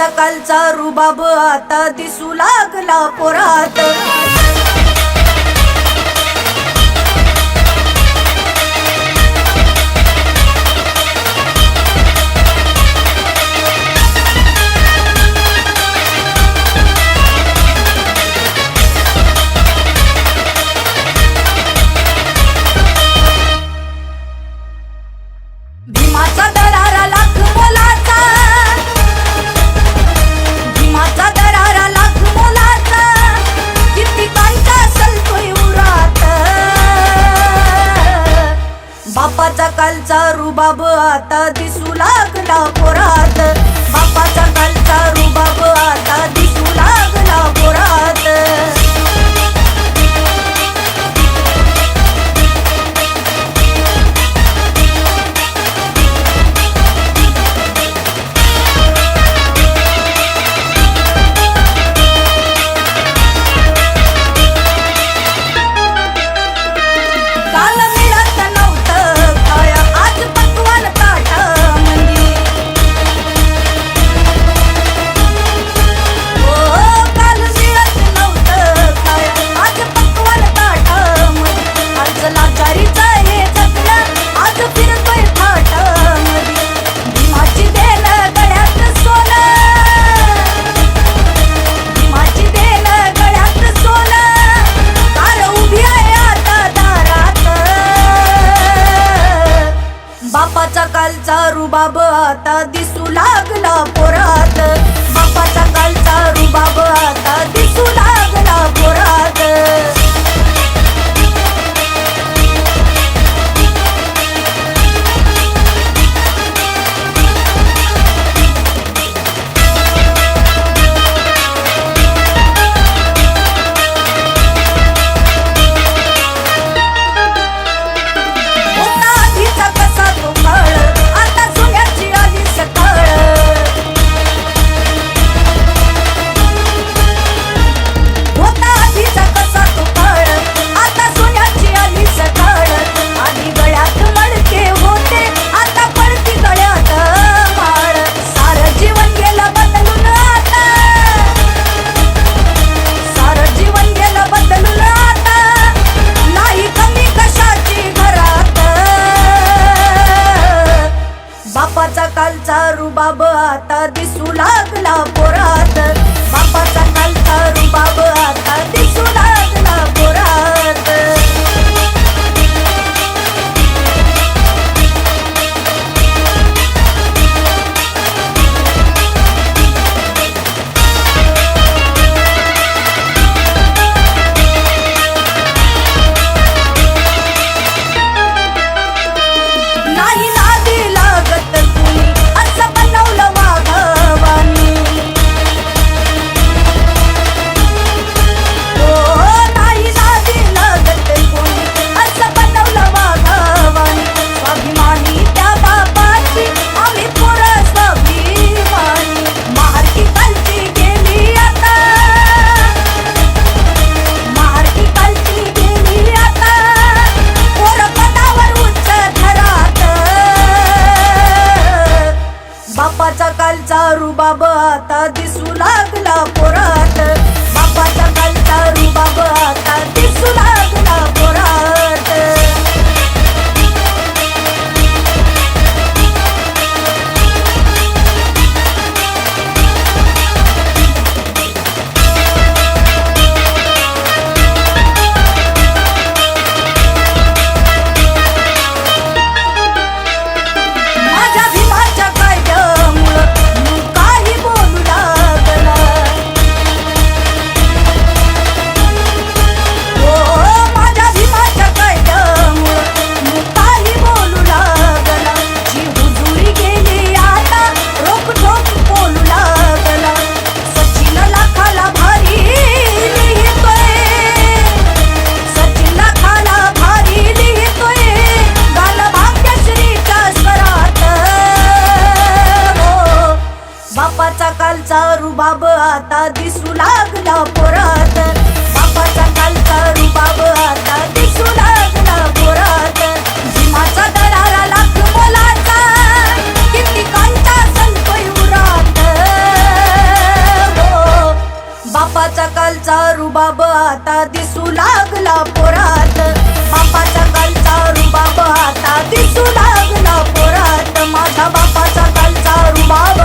बापाचा कालचा रुबाब आता दिसू लागला पोरात। भीमाचा दरारा लाख मोलाचा, भीमाचा दरारा लाख मोलाचा, कितीकांचा सलतोय उरात। बापाचा कालचा रुबाब आता दिसू लागला पोरात। बापाचा कालचा रुबाब आता दिसू लागला पोरात। काल मिळत नव्हतं खाया, आज पकवान ताटामंदी। हो काल मिळत नव्हतं खाया, आज पकवान ताटामंदी। आज लाचारीचा हे जगला, आज फिरतोय थाटामंदी। भीमाची देन गळ्यात सोनं, भीमाची देन गळ्यात सोनं, कार उभी आहे आता दारात। बापाचा कालचा रुबाब आता दिसू लागला पोरात। बापाचा कालचा रुबाब आता दिसू लागला पोरात। होता आधीचा कसा तो काळ, आता सोन्याची आली सकाळ। आता दिसू लागला पोरात, बापाचा कालचा रुबाब आता दिसू लागला पोरात, माझ्या बापाचा कालचा रुबाब